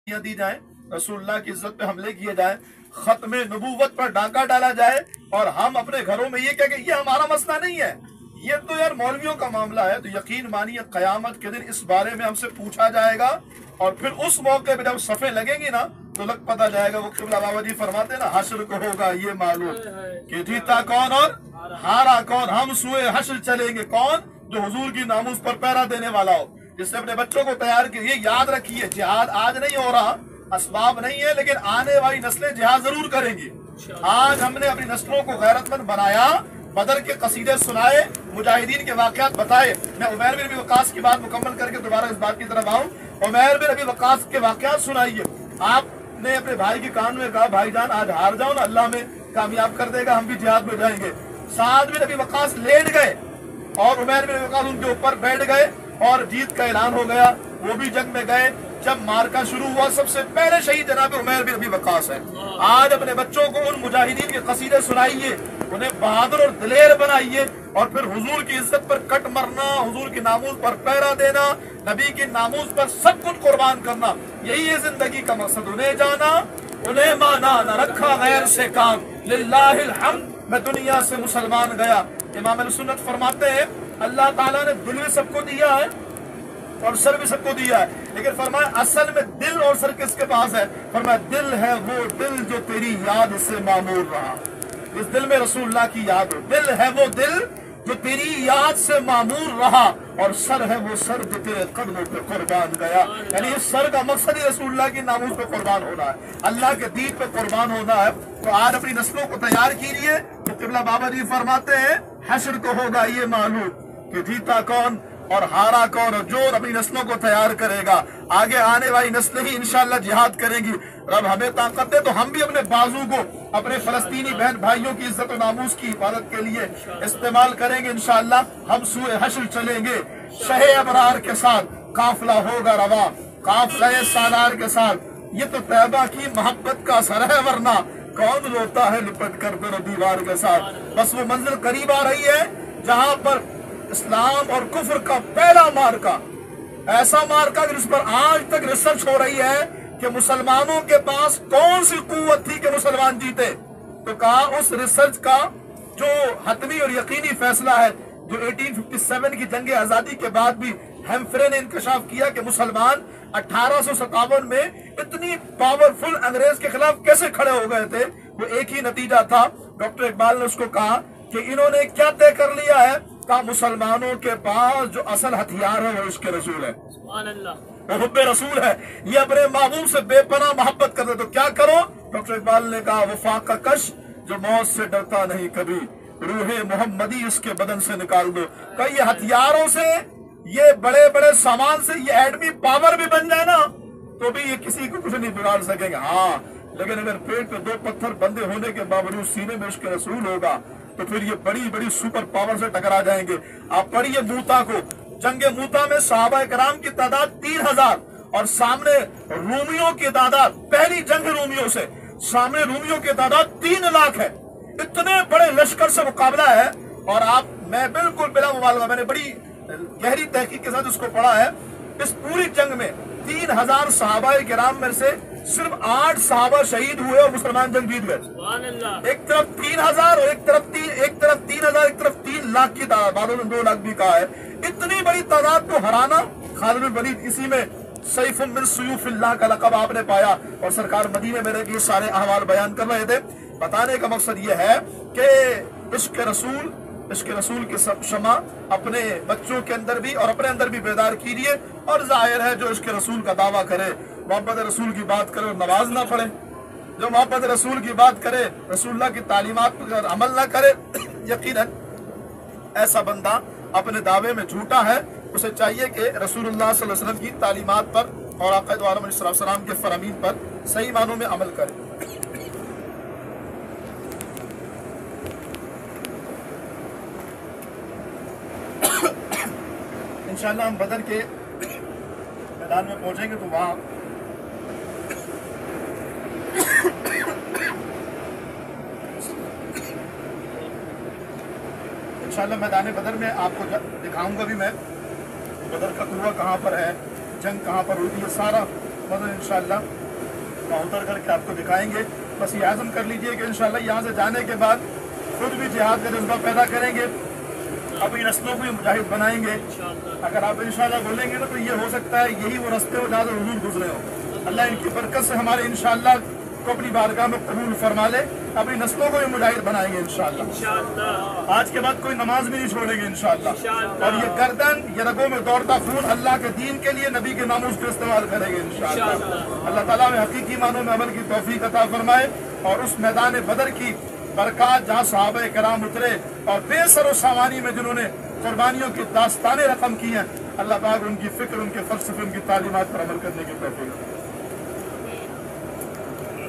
दी जाए, रसूलुल्लाह की इज्जत पे हमले किए जाए, खत्म नबूवत पर डाका डाला जाए, और हम अपने घरों में ये कह के ये हमारा मसला नहीं है, ये तो यार मौलवियों का मामला है, तो यकीन मानिए क़यामत के दिन इस बारे में हमसे पूछा जाएगा। और फिर उस मौके पे जब सफ़े लगेंगी ना तो लग पता जाएगा। वो क़िबला बाबा जी फरमाते हैं ना, हश्र को होगा ये मालूम कि जीता कौन और हारा कौन। हम सुए हश्र चलेंगे, कौन? जो हुजूर की नामूस पर पहरा देने वाला हो, जिसने अपने बच्चों को तैयार किया। ये याद रखिए, जिहाद आज नहीं हो रहा, असबाब नहीं है, लेकिन आने वाली नस्लें जिहाद जरूर करेंगी। आज हमने अपनी नस्लों को गैरतमंद बनाया, बदर के कसीदे सुनाए, मुजाहिदीन के वाक़यात बताए। मैं उमैर बिन अबी वक़ास की बात मुकम्मल करके दोबारा इस बात की तरफ आऊँ। उमैर बिन अबी वक़ास के वाक़यात सुनाइए। आपने अपने भाई के कान में कहा, भाईजान आज हार जाओ ना, अल्लाह में कामयाब कर देगा, हम भी जिहाद में जाएंगे। साद बिन अबी वक़ास लेट गए और उमैर बिन अबी वक़ास उनके ऊपर बैठ गए और जीत का ऐलान हो गया। वो भी जंग में गए। जब मार्का शुरू हुआ, सबसे पहले शहीद जनाब उमैर बिन अबी वक़ास है। आज अपने बच्चों को उन मुजाहिदीन के कसीदे सुनाइए, उन्हें बहादुर और दिलेर बनाइए, और फिर हुजूर की इज्जत पर कट मरना, हुजूर की नामूस पर पहरा देना, नबी की नामूस पर सब कुछ कुर्बान करना, यही है जिंदगी का मकसद। उन्हें जाना, उन्हें माना, न रखा गैर से काम, लिल्लाहिल हम्द, मैं दुनिया से मुसलमान गया। इमाम अहले सुन्नत फरमाते हैं, अल्लाह ताला ने दिल भी सबको दिया है और सर भी सबको दिया है, लेकिन फरमाया असल में दिल और सर किसके पास है? फरमाया दिल है वो दिल जो तेरी याद से मामूर रहा। इस दिल में रसूलुल्लाह की याद हो। दिल है वो दिल जो तेरी याद से मामूर रहा, और सर है वो सर जो तेरे कदमों पे कुर्बान गया। यानी इस सर का मकसद ही रसूलुल्लाह की नामूस पे कुर्बान होना है, अल्लाह के दीन पे कुर्बान होना है। तो आज अपनी नस्लों को तैयार कीजिए। तो क़िबला बाबा जी फरमाते हैं, हश्र को होगा ये मालूम कि जीता कौन और हारा कौन, और जो अपनी नस्लों को तैयार करेगा, आगे आने वाली नस्लें ही इंशाअल्लाह जिहाद करेंगी। रब हमें ताकत दे तो हम भी अपने बाजू को अपने फलस्तीनी बहन भाइयों की इज्जत और नामूस की हिफाजत के लिए इस्तेमाल करेंगे। इंशाअल्लाह हम सूए हश्र चलेंगे, शहे अबरार के साथ काफिला होगा रवा, काफिला सालार के साथ। ये तो तैबा की मोहब्बत का असर है, वरना कौन रोता है लिपट कर तेरे दीवार के साथ। बस वो मंजिल करीब आ रही है जहां पर इस्लाम और कुफ्र का पहला मार्का, ऐसा मार्का जिस पर आज तक रिसर्च हो रही है कि मुसलमानों के पास कौन सी कुव्वत थी कि मुसलमान जीते। तो कहा उस रिसर्च का जो हतमी और यकीनी फैसला है, जो 1857 की जंग आजादी के बाद भी हेम्फ्रे ने इंकशाफ किया कि मुसलमान 1857 में इतनी पावरफुल अंग्रेज के खिलाफ कैसे खड़े हो गए थे, वो एक ही नतीजा था। डॉक्टर इकबाल ने उसको कहा कि इन्होंने क्या तय कर लिया है, कहा मुसलमानों के पास जो असल हथियार है वो इसके रसूल है, वो हुब्बे रसूल है। ये अपने महबूब से बेपनाह मोहब्बत करते। तो क्या करो? डॉक्टर इकबाल ने कहा, वफा का कश जो मौत से डरता नहीं कभी, रूहे मोहम्मदी इसके बदन से निकाल दो। कई ये हथियारों से, ये बड़े बड़े सामान से ये एटमी पावर भी बन जाए ना तो भी ये किसी को कुछ नहीं बिगाड़ सकेंगे। हाँ, लेकिन अगर पेट पे 2 पत्थर बंधे होने के बावजूद सीने में उसके रसूल होगा तो फिर ये बड़ी बड़ी सुपर पावर से टकरा जाएंगे। आप पढ़िए मूता को, जंगे मूता में सहाबा कराम की तादाद 3000 और सामने रूमियों की तादाद, पहली जंग रूमियों से सामने रूमियों की तादाद 3 लाख है। इतने बड़े लश्कर से मुकाबला है। और आप, मैं बिल्कुल बिला मुबालगा, मैंने बड़ी गहरी तहकीक के साथ इसको पढ़ा है। इस पूरी जंग में 3000 सहाबाए किराम में से सिर्फ 8 सहाबा शहीद हुए और मुसलमान जंग जीत गए। एक तरफ 3000 और एक तरफ 3000, एक तरफ 3 लाख की तादाद, बालों ने 2 लाख भी कहा है। इतनी बड़ी तादाद को हराना, खालिद बिन वलीद इसी में सैफुम मिन सुयूफिल्लाह का लक़ब आपने पाया। और सरकार मदीने में रह के सारे अहवाल बयान कर रहे थे। बताने का मकसद ये है कि इश्क़ रसूल के सब शमा अपने बच्चों के अंदर भी और अपने अंदर भी बेदार कीजिए। और जाहिर है जो इश्क़ रसूल का दावा करे, मोहब्बत रसूल की बात करे और नमाज ना पढ़े, जो मोहब्बत रसूल की बात करे, रसूलुल्लाह की तालीमात पर अमल ना करे, यकीनन ऐसा बंदा अपने दावे में झूठा है। उसे चाहिए कि रसूलुल्लाह सल्लल्लाहु अलैहि वसल्लम की तालीमात पर और आक़ा दो आलम अलैहि सलाम के फरमीन पर सही मानों में अमल करे। इंशाअल्लाह हम बदर के मैदान में पहुंचेंगे तो वहाँ इंशाअल्लाह मैदान बदर में आपको दिखाऊंगा भी मैं, बदर का कुआं कहाँ पर है, जंग कहाँ पर हुई थी, ये सारा मदद इंशाअल्लाह वहाँ उतर करके आपको दिखाएंगे। बस ये आज़म कर लीजिए कि इंशाअल्लाह यहाँ से जाने के बाद खुद भी जिहाद का जज्बा पैदा करेंगे, अपनी नस्लों को मुजाहिद बनाएंगे। अगर आप इंशाअल्लाह बोलेंगे ना तो ये हो सकता है यही वो रास्ते हो जहाँ से हुजूर गुजरे हो। अल्लाह इनकी बरकत से हमारे इंशाअल्लाह को अपनी बारगाह में कबूल फरमा ले, अपनी नस्लों को भी मुजाहिद बनाएंगे इंशाअल्लाह। आज के बाद कोई नमाज भी नहीं छोड़ेंगे इंशाअल्लाह। और ये गर्दन, ये रगों में दौड़ता खून अल्लाह के दीन के लिए, नबी के नामूस को इस्तेमाल करेंगे इंशाअल्लाह। अल्लाह ताला में हकीकी मानों में अमल की तौफीक अता फरमाए और उस मैदान बदर की बरकत जहाँ सहाबा कराम उतरे और बेसर सामानी में जिन्होंने कुर्बानियों की दास्तानें रकम की हैं, अल्लाह पाक उनकी फिक्र, उनके फलसफे, उनकी तालीमात पर अमल करने की तौफीक